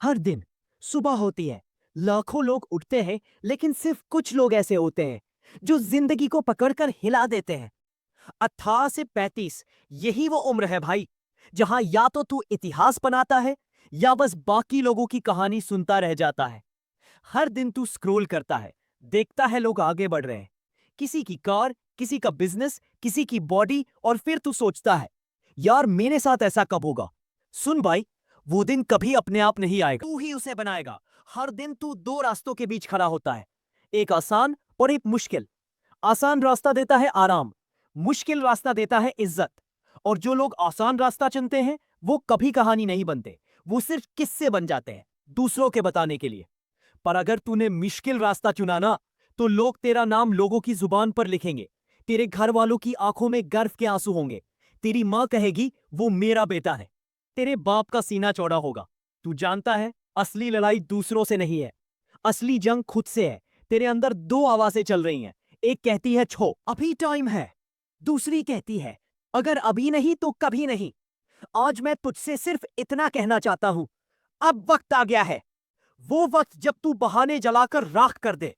हर दिन सुबह होती है, लाखों लोग उठते हैं, लेकिन सिर्फ कुछ लोग ऐसे होते हैं जो जिंदगी को पकड़कर हिला देते हैं। 18 से 35 यही वो उम्र है भाई, जहां या तो तू इतिहास बनाता है या बस बाकी लोगों की कहानी सुनता रह जाता है। हर दिन तू स्क्रॉल करता है, देखता है लोग आगे बढ़ रहे हैं, किसी की कार, किसी का बिजनेस, किसी की बॉडी, और फिर तू सोचता है, यार मेरे साथ ऐसा कब होगा। सुन भाई, वो दिन कभी अपने आप नहीं आएगा, तू ही उसे बनाएगा। हर दिन तू दो रास्तों के बीच खड़ा होता है, एक आसान और एक मुश्किल। आसान रास्ता देता है आराम, मुश्किल रास्ता देता है इज्जत। और जो लोग आसान रास्ता चुनते हैं वो कभी कहानी नहीं बनते, वो सिर्फ किस्से बन जाते हैं दूसरों के बताने के लिए। पर अगर तूने मुश्किल रास्ता चुना ना, तो लोग तेरा नाम लोगों की जुबान पर लिखेंगे, तेरे घर वालों की आंखों में गर्व के आंसू होंगे, तेरी मां कहेगी वो मेरा बेटा है, तेरे बाप का सीना चौड़ा होगा। तू जानता है, असली लड़ाई दूसरों से नहीं है, असली जंग खुद से है। तेरे अंदर दो आवाजें चल रही हैं, एक कहती है छो अभी टाइम है, दूसरी कहती है अगर अभी नहीं तो कभी नहीं। आज मैं तुझसे सिर्फ इतना कहना चाहता हूं, अब वक्त आ गया है। वो वक्त जब तू बहाने जलाकर राख कर दे,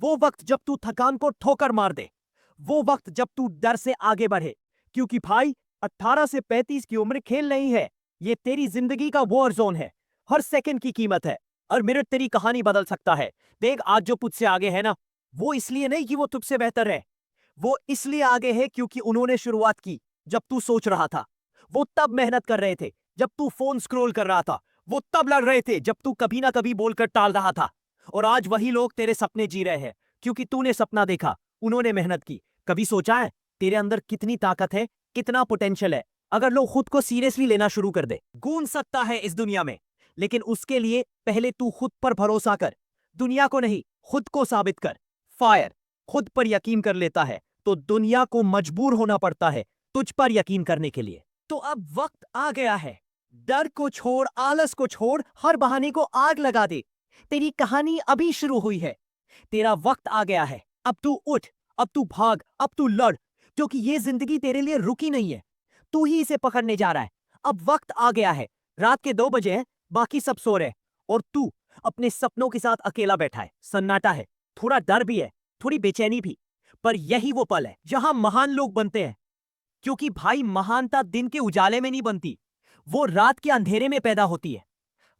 वो वक्त जब तू थकान को ठोकर मार दे, वो वक्त जब तू डर से आगे बढ़े। क्योंकि भाई, 18 से 35 की उम्र खेल नहीं है, ये तेरी जिंदगी का वॉर जोन है। हर सेकंड की कीमत है, हर मिनट तेरी कहानी बदल सकता है। देख, आज जो तुझसे आगे है ना, वो इसलिए नहीं कि वो तुझसे बेहतर है, वो इसलिए आगे है क्योंकि उन्होंने शुरुआत की जब तू सोच रहा था। वो तब मेहनत कर रहे थे जब तू फोन स्क्रॉल कर रहा था, वो तब लड़ रहे थे जब तू कभी ना कभी बोलकर टाल रहा था। और आज वही लोग तेरे सपने जी रहे हैं, क्योंकि तूने सपना देखा, उन्होंने मेहनत की। कभी सोचा है तेरे अंदर कितनी ताकत है, कितना पोटेंशियल है? अगर लोग खुद को सीरियसली लेना शुरू कर दे, गूंज सकता है इस दुनिया में। लेकिन उसके लिए पहले तू खुद पर भरोसा कर, दुनिया को नहीं, खुद को साबित कर। फायर खुद पर यकीन कर लेता है तो दुनिया को मजबूर होना पड़ता है तुझ पर यकीन करने के लिए। तो अब वक्त आ गया है, डर को छोड़, आलस को छोड़, हर बहाने को आग लगा दे। तेरी कहानी अभी शुरू हुई है, तेरा वक्त आ गया है। अब तू उठ, अब तू भाग, अब तू लड़, क्योंकि ये जिंदगी तेरे लिए रुकी नहीं है, तू ही इसे पकड़ने जा रहा है। अब वक्त आ गया है, रात के 2 बजे हैं, बाकी सब सो रहे हैं, और तू अपने सपनों के साथ अकेला बैठा है। सन्नाटा है, थोड़ा डर भी है, थोड़ी बेचैनी भी। पर यही वो पल है जहां महान लोग बनते हैं। क्योंकि भाई, महानता दिन के उजाले में नहीं बनती, वो रात के अंधेरे में पैदा होती है।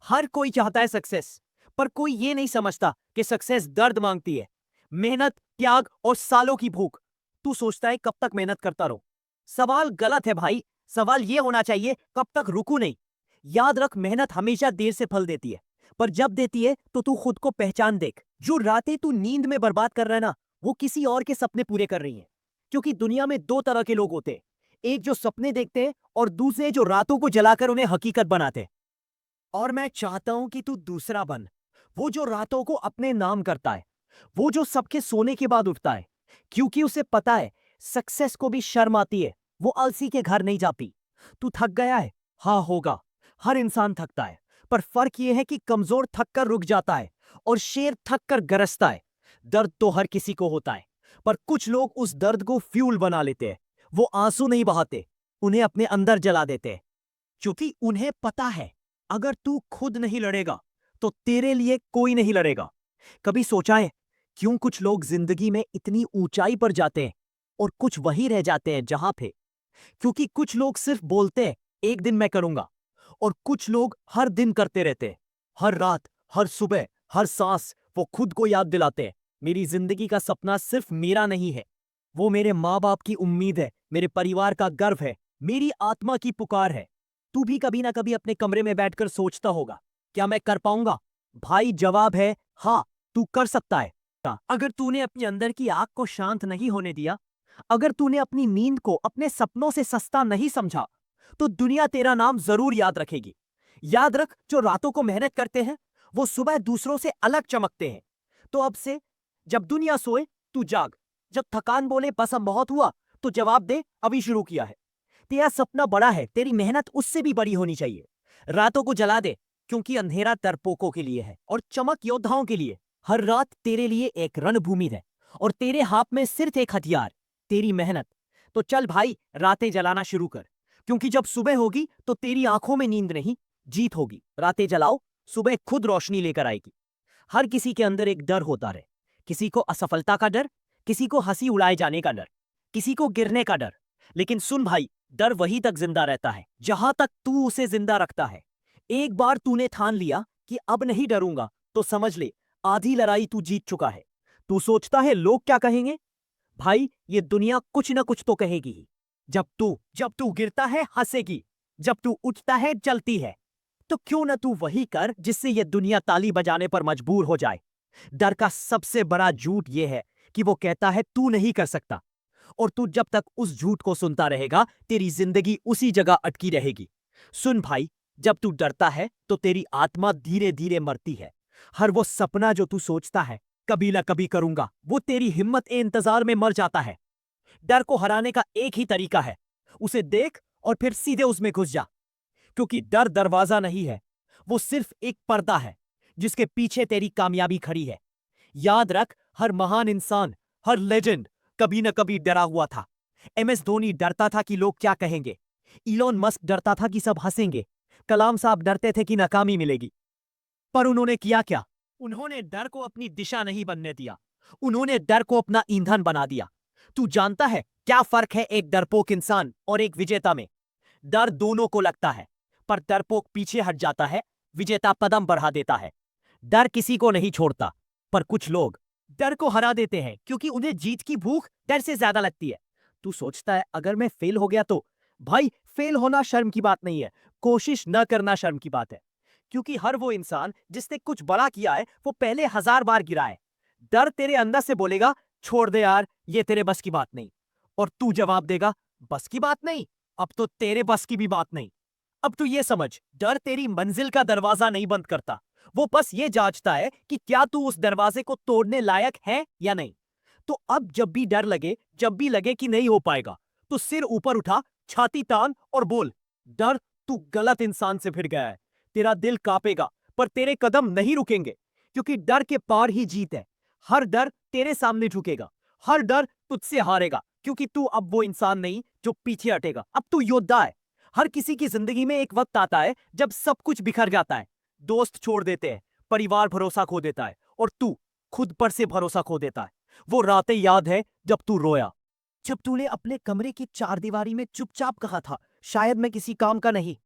हर कोई चाहता है सक्सेस, पर कोई ये नहीं समझता कि सक्सेस दर्द मांगती है, मेहनत, त्याग और सालों की भूख। तू सोचता है कब तक मेहनत करता रहो। सवाल गलत है भाई, सवाल ये होना चाहिए कब तक रुकू नहीं। याद रख, मेहनत हमेशा देर से फल देती है, पर जब देती है तो तू खुद को पहचान देख। जो रातें तू नींद में बर्बाद कर रहा है ना, वो किसी और के सपने पूरे कर रही हैं। क्योंकि दुनिया में दो तरह के लोग होते हैं, एक जो सपने देखते हैं और दूसरे जो रातों को जलाकर उन्हें हकीकत बनाते हैं। और मैं चाहता हूं कि तू दूसरा बन, वो जो रातों को अपने नाम करता है, वो जो सबके सोने के बाद उठता है, क्योंकि उसे पता है सक्सेस को भी शर्म आती है, वो अलसी के घर नहीं जाती। तू थक गया है? हाँ, होगा, हर इंसान थकता है। पर फर्क यह है कि कमजोर थक कर रुक जाता है और शेर थक कर गरजता है। दर्द तो हर किसी को होता है, पर कुछ लोग उस दर्द को फ्यूल बना लेते हैं। वो आंसू नहीं बहाते, उन्हें अपने अंदर जला देते हैं, क्योंकि उन्हें पता है अगर तू खुद नहीं लड़ेगा तो तेरे लिए कोई नहीं लड़ेगा। कभी सोचा है क्यों कुछ लोग जिंदगी में इतनी ऊंचाई पर जाते हैं और कुछ वही रह जाते हैं जहां थे? क्योंकि कुछ लोग सिर्फ बोलते हैं एक दिन मैं करूंगा, और कुछ लोग हर दिन करते रहते हैं। हर रात, हर सुबह, हर सांस वो खुद को याद दिलाते हैं, मेरी जिंदगी का सपना सिर्फ मेरा नहीं है, वो मेरे माँ बाप की उम्मीद है, मेरे परिवार का गर्व है, मेरी आत्मा की पुकार है। तू भी कभी ना कभी अपने कमरे में बैठकर सोचता होगा, क्या मैं कर पाऊंगा? भाई, जवाब है हाँ, तू कर सकता है। अगर तूने अपने अंदर की आग को शांत नहीं होने दिया, अगर तूने अपनी नींद को अपने सपनों से सस्ता नहीं समझा, तो दुनिया तेरा नाम जरूर याद रखेगी। याद रख, जो रातों को मेहनत करते हैं वो सुबह दूसरों से अलग चमकते हैं। तो अब से जब दुनिया सोए, तू जाग। जब थकान बोले बस अब बहुत हुआ, तो जवाब दे अभी शुरू किया है। तेरा सपना बड़ा है, तेरी मेहनत उससे भी बड़ी होनी चाहिए। रातों को जला दे, क्योंकि अंधेरा डरपोकों के लिए है और चमक योद्धाओं के लिए। हर रात तेरे लिए एक रणभूमि है, और तेरे हाथ में सिर्फ एक हथियार, तेरी मेहनत। तो चल भाई, रातें जलाना शुरू कर, क्योंकि जब सुबह होगी तो तेरी आंखों में नींद नहीं, जीत होगी। रातें जलाओ, सुबह खुद रोशनी लेकर आएगी। हर किसी के अंदर एक डर होता रहे, किसी को असफलता का डर, किसी को हंसी उड़ाए जाने का डर, किसी को गिरने का डर। लेकिन सुन भाई, डर वहीं तक जिंदा रहता है जहां तक तू उसे जिंदा रखता है। एक बार तूने ठान लिया कि अब नहीं डरूंगा, तो समझ ले आधी लड़ाई तू जीत चुका है। तू सोचता है लोग क्या कहेंगे? भाई, ये दुनिया कुछ ना कुछ तो कहेगी ही। जब तू गिरता है हंसेगी, जब तू उठता है जलती है। तो क्यों ना तू वही कर जिससे ये दुनिया ताली बजाने पर मजबूर हो जाए। डर का सबसे बड़ा झूठ ये है कि वो कहता है तू नहीं कर सकता, और तू जब तक उस झूठ को सुनता रहेगा तेरी जिंदगी उसी जगह अटकी रहेगी। सुन भाई, जब तू डरता है तो तेरी आत्मा धीरे धीरे मरती है। हर वो सपना जो तू सोचता है कभी ना कभी करूंगा, वो तेरी हिम्मत ए इंतजार में मर जाता है। डर को हराने का एक ही तरीका है, उसे देख और फिर सीधे उसमें घुस जा। क्योंकि डर दरवाजा नहीं है, वो सिर्फ एक पर्दा है जिसके पीछे तेरी कामयाबी खड़ी है। याद रख, हर महान इंसान, हर लेजेंड कभी न कभी डरा हुआ था। MS धोनी डरता था कि लोग क्या कहेंगे। इलॉन मस्क डरता था कि सब हंसेंगे। कलाम साहब डरते थे कि नाकामी मिलेगी। पर उन्होंने किया क्या? उन्होंने डर को अपनी दिशा नहीं बनने दिया, उन्होंने डर को अपना ईंधन बना दिया। तू जानता है क्या फर्क है एक डरपोक इंसान और एक विजेता में? डर दोनों को लगता है, पर डरपोक पीछे हट जाता है, विजेता कदम बढ़ा देता है। डर किसी को नहीं छोड़ता, पर कुछ लोग डर को हरा देते हैं क्योंकि उन्हें जीत की भूख डर से ज्यादा लगती है। तू सोचता है अगर मैं फेल हो गया तो? भाई, फेल होना शर्म की बात नहीं है, कोशिश न करना शर्म की बात है। क्योंकि हर वो इंसान जिसने कुछ बड़ा किया है वो पहले 1000 बार गिरा है। डर तेरे अंदर से बोलेगा छोड़ दे यार, ये तेरे बस की बात नहीं। और तू जवाब देगा बस की बात नहीं, अब तो तेरे बस की भी बात नहीं। अब तू ये समझ, डर तेरी मंजिल का दरवाजा नहीं बंद करता, वो बस ये जांचता है कि क्या तू उस दरवाजे को तोड़ने लायक है या नहीं। तो अब जब भी डर लगे, जब भी लगे कि नहीं हो पाएगा, तो सिर ऊपर उठा, छाती तान और बोल, डर, तू गलत इंसान से भिड़ गया है। तेरा दिल कांपेगा, पर तेरे कदम नहीं रुकेंगे, क्योंकि डर के पार ही जीत है। हर डर तेरे सामने झुकेगा, हर डर तुझसे हारेगा, क्योंकि तू अब वो इंसान नहीं जो पीछे हटेगा, अब तू योद्धा है। हर किसी की जिंदगी में एक वक्त आता है जब सब कुछ बिखर जाता है। दोस्त छोड़ देते हैं, परिवार भरोसा खो देता है, और तू खुद पर से भरोसा खो देता है। वो रातें याद है जब तू रोया, जब तूने अपने कमरे की चारदीवारी में चुपचाप कहा था, शायद मैं किसी काम का नहीं।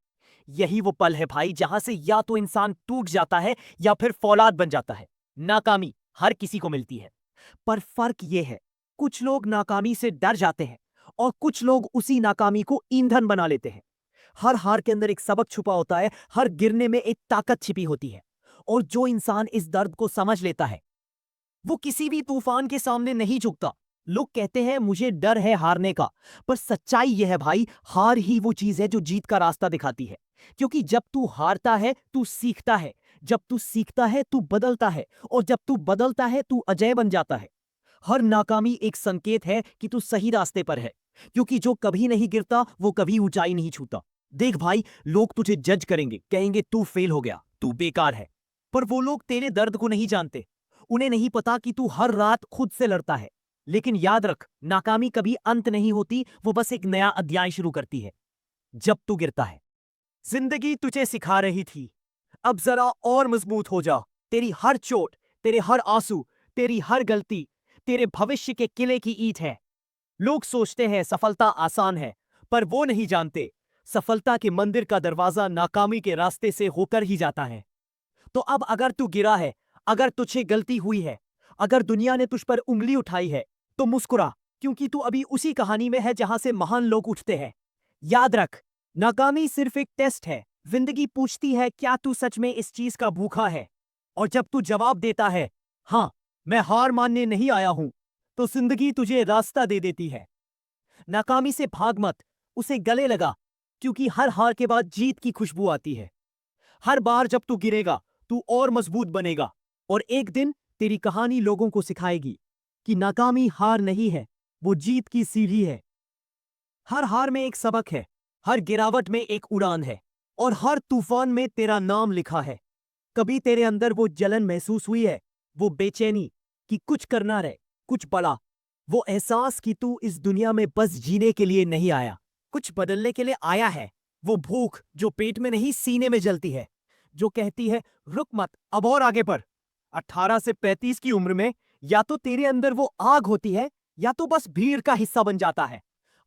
यही वो पल है भाई जहां से या तो इंसान टूट जाता है या फिर फौलाद बन जाता है। नाकामी हर किसी को मिलती है, पर फर्क यह है, कुछ लोग नाकामी से डर जाते हैं और कुछ लोग उसी नाकामी को ईंधन बना लेते हैं। हर हार के अंदर एक सबक छुपा होता है, हर गिरने में एक ताकत छिपी होती है। और जो इंसान इस दर्द को समझ लेता है वो किसी भी तूफान के सामने नहीं झुकता। लोग कहते हैं मुझे डर है हारने का, पर सच्चाई यह है भाई, हार ही वो चीज है जो जीत का रास्ता दिखाती है। क्योंकि जब तू हारता है तू सीखता है, जब तू सीखता है तू बदलता है, और जब तू बदलता है तू अजय बन जाता है। हर नाकामी एक संकेत है कि तू सही रास्ते पर है, क्योंकि जो कभी नहीं गिरता वो कभी ऊंचाई नहीं छूता। देख भाई, लोग तुझे जज करेंगे, कहेंगे तू फेल हो गया, तू बेकार है। पर वो लोग तेरे दर्द को नहीं जानते। उन्हें नहीं पता कि तू हर रात खुद से लड़ता है। लेकिन याद रख, नाकामी कभी अंत नहीं होती, वो बस एक नया अध्याय शुरू करती है जब तू गिरता है। जिंदगी तुझे सिखा रही थी, अब जरा और मजबूत हो जा। तेरी हर चोट, तेरे हर आंसू, तेरी हर गलती तेरे भविष्य के किले की ईंट है। लोग सोचते हैं सफलता आसान है, पर वो नहीं जानते सफलता के मंदिर का दरवाजा नाकामी के रास्ते से होकर ही जाता है। तो अब अगर तू गिरा है, अगर तुझे गलती हुई है, अगर दुनिया ने तुझ पर उंगली उठाई है, तो मुस्कुरा, क्योंकि तू अभी उसी कहानी में है जहां से महान लोग उठते हैं। याद रख, नाकामी सिर्फ एक टेस्ट है। जिंदगी पूछती है क्या तू सच में इस चीज का भूखा है। और जब तू जवाब देता है हां, मैं हार मानने नहीं आया हूं, तो जिंदगी तुझे रास्ता दे देती है। नाकामी से भाग मत, उसे गले लगा, क्योंकि हर हार के बाद जीत की खुशबू आती है। हर बार जब तू गिरेगा तू और मजबूत बनेगा, और एक दिन तेरी कहानी लोगों को सिखाएगी कि नाकामी हार नहीं है, वो जीत की सीढ़ी है। हर हार में एक सबक है, हर गिरावट में एक उड़ान है, और हर तूफान में तेरा नाम लिखा है। कभी तेरे अंदर वो जलन महसूस हुई है, वो बेचैनी कि कुछ करना रहे, कुछ बड़ा, वो एहसास कि तू इस दुनिया में बस जीने के लिए नहीं आया, कुछ बदलने के लिए आया है। वो भूख जो पेट में नहीं सीने में जलती है, जो कहती है रुक मत, अब और आगे बढ़। 18 से 35 की उम्र में या तो तेरे अंदर वो आग होती है या तो बस भीड़ का हिस्सा बन जाता है।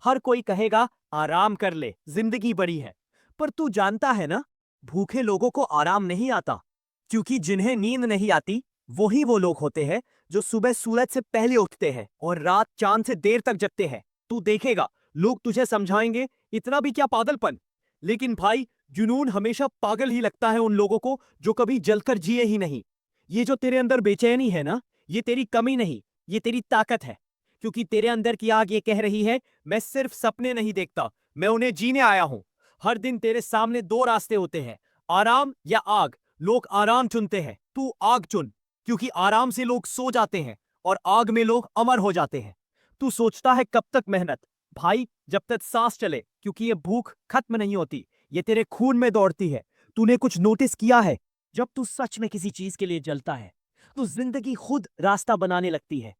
हर कोई कहेगा आराम कर ले, जिंदगी बड़ी है। पर तू जानता है ना, भूखे लोगों को आराम नहीं आता, क्योंकि जिन्हें नींद नहीं आती वही वो लोग होते हैं जो सुबह सूरज से पहले उठते हैं और रात चांद से देर तक जगते हैं। तू देखेगा लोग तुझे समझाएंगे इतना भी क्या पागलपन, लेकिन भाई जुनून हमेशा पागल ही लगता है उन लोगों को जो कभी जलकर जिए ही नहीं। ये जो तेरे अंदर बेचैनी है ना, ये तेरी कमी नहीं, ये तेरी ताकत है। क्योंकि तेरे अंदर की आग ये कह रही है मैं सिर्फ सपने नहीं देखता, मैं उन्हें जीने आया हूं। हर दिन तेरे सामने दो रास्ते होते हैं, आराम या आग। लोग आराम चुनते हैं, तू आग चुन। क्योंकि आराम से लोग सो जाते हैं और आग में लोग अमर हो जाते हैं। तू सोचता है कब तक मेहनत? भाई जब तक सांस चले, क्योंकि ये भूख खत्म नहीं होती, ये तेरे खून में दौड़ती है। तूने कुछ नोटिस किया है, जब तू सच में किसी चीज के लिए जलता है तो जिंदगी खुद रास्ता बनाने लगती है।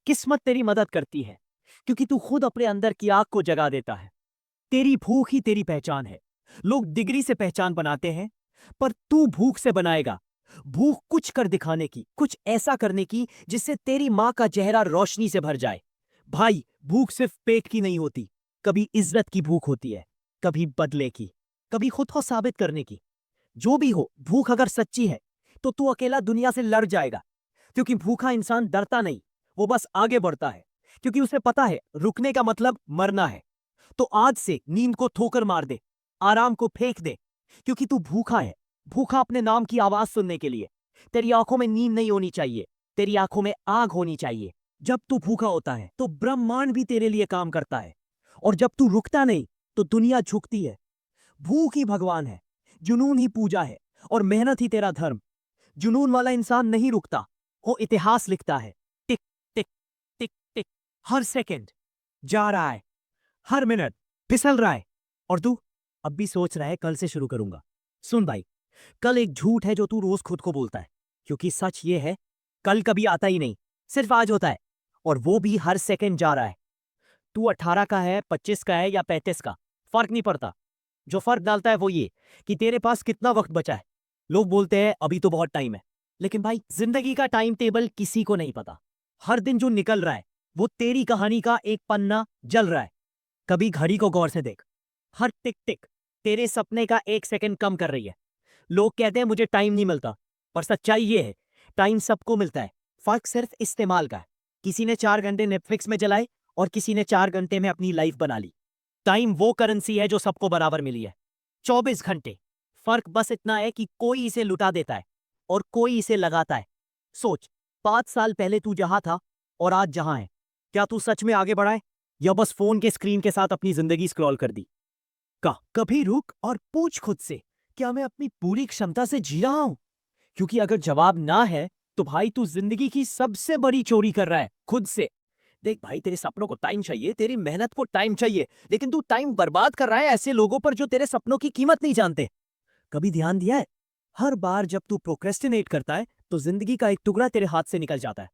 किस्मत तेरी मदद करती है, क्योंकि तू खुद अपने अंदर की आग को जगा देता है। तेरी भूख ही तेरी पहचान है। लोग डिग्री से पहचान बनाते हैं, पर तू भूख से बनाएगा। भूख कुछ कर दिखाने की, कुछ ऐसा करने की जिससे तेरी मां का चेहरा रोशनी से भर जाए। भाई भूख सिर्फ पेट की नहीं होती, कभी इज्जत की भूख होती है, कभी बदले की, कभी खुद को साबित करने की। जो भी हो, भूख अगर सच्ची है तो तू अकेला दुनिया से लड़ जाएगा। क्योंकि भूखा इंसान डरता नहीं, वो बस आगे बढ़ता है, क्योंकि उसे पता है रुकने का मतलब मरना है। तो आज से नींद को ठोकर मार दे, आराम को फेंक दे, क्योंकि तू भूखा है। भूखा अपने नाम की आवाज सुनने के लिए। तेरी आंखों में नींद नहीं होनी चाहिए, तेरी आंखों में आग होनी चाहिए। जब तू भूखा होता है तो ब्रह्मांड भी तेरे लिए काम करता है, और जब तू रुकता नहीं तो दुनिया झुकती है। भूख ही भगवान है, जुनून ही पूजा है, और मेहनत ही तेरा धर्म। जुनून वाला इंसान नहीं रुकता, वो इतिहास लिखता है। टिक टिक टिक टिक, हर सेकंड जा रहा है, हर मिनट फिसल रहा है। और तू अब भी सोच रहा है कल से शुरू करूंगा। सुन भाई, कल एक झूठ है जो तू रोज खुद को बोलता है, क्योंकि सच ये है कल कभी आता ही नहीं, सिर्फ आज होता है, और वो भी हर सेकंड जा रहा है। तू 18 का है, 25 का है या 35 का, फर्क नहीं पड़ता। जो फर्क डालता है वो ये कि तेरे पास कितना वक्त बचा है। लोग बोलते हैं अभी तो बहुत टाइम है, लेकिन भाई जिंदगी का टाइम टेबल किसी को नहीं पता। हर दिन जो निकल रहा है वो तेरी कहानी का एक पन्ना जल रहा है। कभी घड़ी को गौर से देख, हर टिक टिक तेरे सपने का एक सेकंड कम कर रही है। लोग कहते हैं मुझे टाइम नहीं मिलता, पर सच्चाई ये है टाइम सबको मिलता है, फर्क सिर्फ इस्तेमाल का है। किसी ने 4 घंटे नेटफ्लिक्स में जलाए और किसी ने 4 घंटे में अपनी लाइफ बना ली। टाइम वो करेंसी है जो सबको बराबर मिली है, 24 घंटे। फर्क बस इतना है कि कोई इसे लुटा देता है और कोई इसे लगाता है। सोच, 5 साल पहले तू जहां था और आज जहां है, क्या तू सच में आगे बढ़ा है या बस फोन के स्क्रीन के साथ अपनी जिंदगी स्क्रॉल कर दी? कभी रुक और पूछ खुद से, क्या मैं अपनी पूरी क्षमता से जी रहा हूं? क्योंकि अगर जवाब ना है तो भाई तू जिंदगी की सबसे बड़ी चोरी कर रहा है, खुद से। देख भाई, तेरे सपनों को टाइम चाहिए, तेरी मेहनत को टाइम चाहिए, लेकिन तू टाइम बर्बाद कर रहा है ऐसे लोगों पर जो तेरे सपनों की कीमत नहीं जानते। कभी ध्यान दिया है, हर बार जब तू प्रोक्रेस्टिनेट करता है तो जिंदगी का एक टुकड़ा तेरे हाथ से निकल जाता है।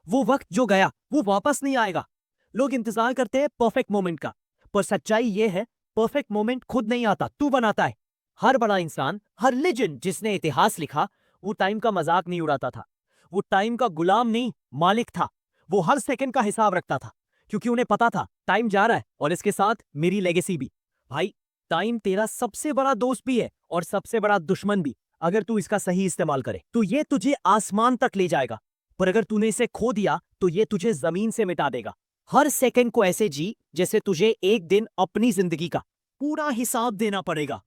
वो वक्त जो गया वो वापस नहीं आएगा। लोग इंतजार करते हैं परफेक्ट मोमेंट का, पर सच्चाई ये है परफेक्ट मोमेंट खुद नहीं आता, तू बनाता है। हर बड़ा इंसान, हर लेजेंड जिसने इतिहास लिखा, वो टाइम का मजाक नहीं उड़ाता था। वो टाइम का गुलाम नहीं, मालिक था। वो हर सेकंड का हिसाब रखता था, क्योंकि उन्हें पता था टाइम जा रहा है और इसके साथ मेरी लेगेसी भी। भाई टाइम तेरा सबसे बड़ा दोस्त भी है और सबसे बड़ा दुश्मन भी। अगर तू इसका सही इस्तेमाल करे तो ये तुझे आसमान तक ले जाएगा, पर अगर तूने इसे खो दिया तो ये तुझे जमीन से मिटा देगा। हर सेकंड को ऐसे जी जैसे तुझे एक दिन अपनी जिंदगी का पूरा हिसाब देना पड़ेगा,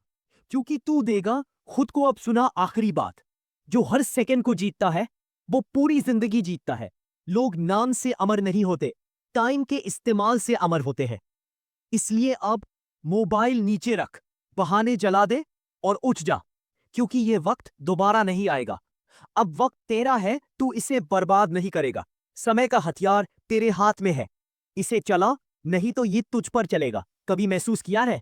क्योंकि तू देगा खुद को। अब सुना आखिरी बात, जो हर सेकंड को जीतता है वो पूरी जिंदगी जीतता है। लोग नाम से अमर नहीं होते, टाइम के इस्तेमाल से अमर होते हैं। इसलिए अब मोबाइल नीचे रख, बहाने जला दे और उठ जा, क्योंकि ये वक्त दोबारा नहीं आएगा। अब वक्त तेरा है, तू इसे बर्बाद नहीं करेगा। समय का हथियार तेरे हाथ में है, इसे चला, नहीं तो ये तुझ पर चलेगा। कभी महसूस किया है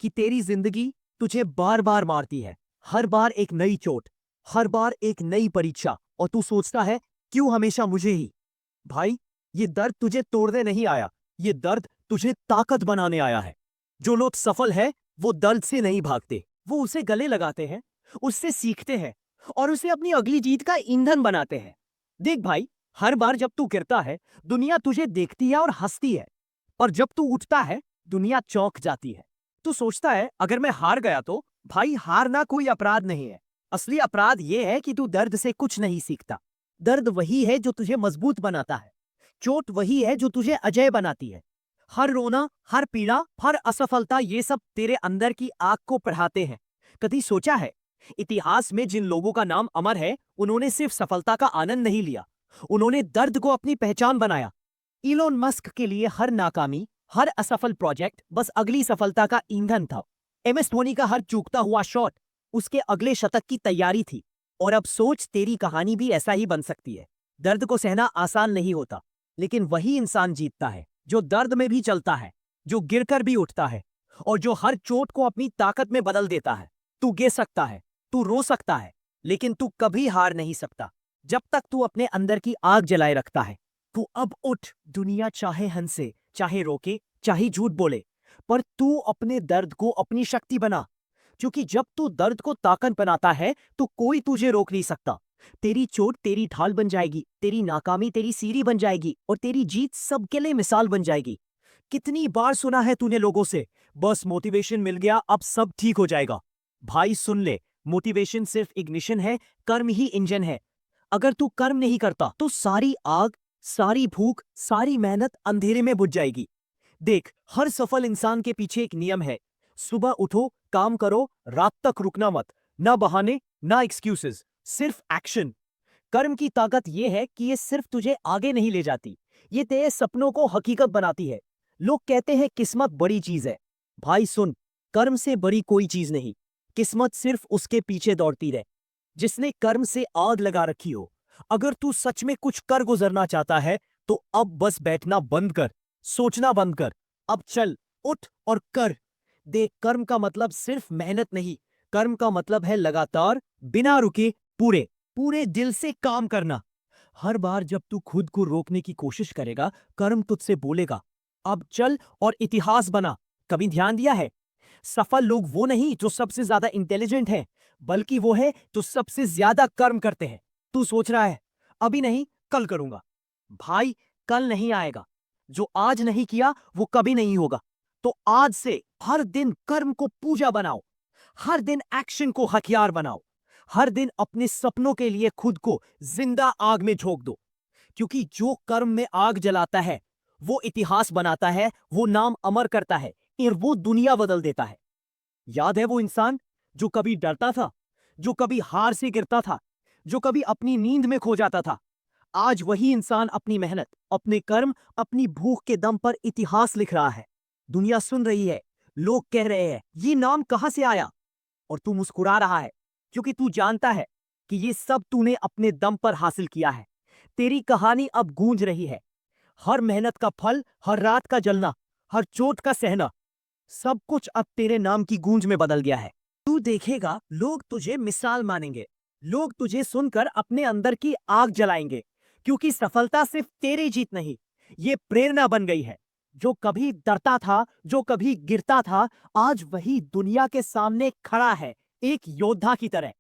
कि तेरी जिंदगी तुझे बार बार मारती है, हर बार एक नई चोट, हर बार एक नई परीक्षा, और तू सोचता है क्यों हमेशा मुझे ही? भाई ये दर्द तुझे तोड़ने नहीं आया, ये दर्द तुझे ताकत बनाने आया है। जो लोग सफल है वो दर्द से नहीं भागते, वो उसे गले लगाते हैं। उससे सीखते हैं और उसे अपनी अगली जीत का ईंधन बनाते हैं। देख भाई, हर बार जब तू गिरता है, दुनिया तुझे देखती है और हंसती है, और जब तू उठता है, दुनिया चौंक जाती है। तू सोचता है अगर मैं हार गया तो? भाई, हारना कोई अपराध नहीं है। असली अपराध यह है कि तू दर्द से कुछ नहीं सीखता। दर्द वही है जो तुझे मजबूत बनाता है। चोट वही है जो तुझे अजय बनाती है। हर रोना, हर पीड़ा, हर असफलता, ये सब तेरे अंदर की आग को पढ़ाते हैं। कभी सोचा है, इतिहास में जिन लोगों का नाम अमर है, उन्होंने सिर्फ सफलता का आनंद नहीं लिया, उन्होंने दर्द को अपनी पहचान बनाया। इलोन मस्क के लिए हर नाकामी, हर असफल प्रोजेक्ट बस अगली सफलता का ईंधन था। एमएस धोनी का हर चूकता हुआ शॉट उसके अगले शतक की तैयारी थी। और अब सोच, तेरी कहानी भी ऐसा ही बन सकती है। दर्द को सहना आसान नहीं होता, लेकिन वही इंसान जीतता है जो दर्द में भी चलता है, जो गिरकर भी उठता है, और जो हर चोट को अपनी ताकत में बदल देता है। तू गिर सकता है, तू रो सकता है, लेकिन तू कभी हार नहीं सकता जब तक तू अपने अंदर की आग जलाए रखता है। तू अब उठ, दुनिया चाहे हंसे, चाहे रोके, चाहे झूठ बोले, पर तू अपने दर्द को अपनी शक्ति बना। क्योंकि जब तू दर्द को ताकत बनाता है तो कोई तुझे रोक नहीं सकता। तेरी चोट तेरी ढाल बन जाएगी, तेरी नाकामी तेरी सीढ़ी बन जाएगी, और तेरी जीत सबके लिए मिसाल बन जाएगी। कितनी बार सुना है तूने लोगों से, बस मोटिवेशन मिल गया अब सब ठीक हो जाएगा। भाई सुन ले, मोटिवेशन सिर्फ इग्निशन है, कर्म ही इंजन है। अगर तू कर्म नहीं करता तो सारी आग, सारी भूख, सारी मेहनत अंधेरे में बुझ जाएगी। देख, हर सफल इंसान के पीछे एक नियम है। सुबह उठो, काम करो, रात तक रुकना मत। ना बहाने, ना एक्सक्यूजेस, सिर्फ एक्शन। कर्म की ताकत यह है कि ये सिर्फ तुझे आगे नहीं ले जाती, ये तेरे सपनों को हकीकत बनाती है। लोग कहते हैं किस्मत बड़ी चीज है। भाई सुन, कर्म से बड़ी कोई चीज नहीं। किस्मत सिर्फ उसके पीछे दौड़ती रहे जिसने कर्म से आग लगा रखी हो। अगर तू सच में कुछ कर गुजरना चाहता है तो अब बस बैठना बंद कर, सोचना बंद कर। अब चल, उठ और कर। देख, कर्म का मतलब सिर्फ मेहनत नहीं, कर्म का मतलब है लगातार, बिना रुके, पूरे पूरे दिल से काम करना। हर बार जब तू खुद को रोकने की कोशिश करेगा, कर्म तुझसे बोलेगा, अब चल और इतिहास बना। कभी ध्यान दिया है, सफल लोग वो नहीं जो सबसे ज्यादा इंटेलिजेंट हैं, बल्कि वो है जो सबसे ज्यादा कर्म करते हैं। तू सोच रहा है अभी नहीं, कल करूंगा। भाई, कल नहीं आएगा। जो आज नहीं किया वो कभी नहीं होगा। तो आज से हर दिन कर्म को पूजा बनाओ, हर दिन एक्शन को हथियार बनाओ, हर दिन अपने सपनों के लिए खुद को जिंदा आग में झोंक दो। क्योंकि जो कर्म में आग जलाता है वो इतिहास बनाता है, वो नाम अमर करता है, और वो दुनिया बदल देता है। याद है वो इंसान जो कभी डरता था, जो कभी हार से गिरता था, जो कभी अपनी नींद में खो जाता था? आज वही इंसान अपनी मेहनत, अपने कर्म, अपनी भूख के दम पर इतिहास लिख रहा है। दुनिया सुन रही है, लोग कह रहे हैं ये नाम कहां से आया, और तू मुस्कुरा रहा है क्योंकि तू जानता है कि ये सब तूने अपने दम पर हासिल किया है। तेरी कहानी अब गूंज रही है। हर मेहनत का फल, हर रात का जलना, हर चोट का सहना, सब कुछ अब तेरे नाम की गूंज में बदल गया है। तू देखेगा, लोग तुझे मिसाल मानेंगे, लोग तुझे सुनकर अपने अंदर की आग जलाएंगे। क्योंकि सफलता सिर्फ तेरी जीत नहीं, ये प्रेरणा बन गई है। जो कभी डरता था, जो कभी गिरता था, आज वही दुनिया के सामने खड़ा है, एक योद्धा की तरह।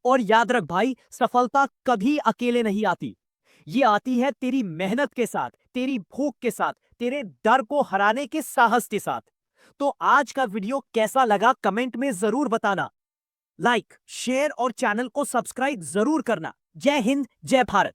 और याद रख भाई, सफलता कभी अकेले नहीं आती। ये आती है तेरी मेहनत के साथ, तेरी भूख के साथ, तेरे डर को हराने के साहस के साथ। तो आज का वीडियो कैसा लगा कमेंट में जरूर बताना। लाइक, शेयर और चैनल को सब्सक्राइब जरूर करना। जय हिंद, जय भारत।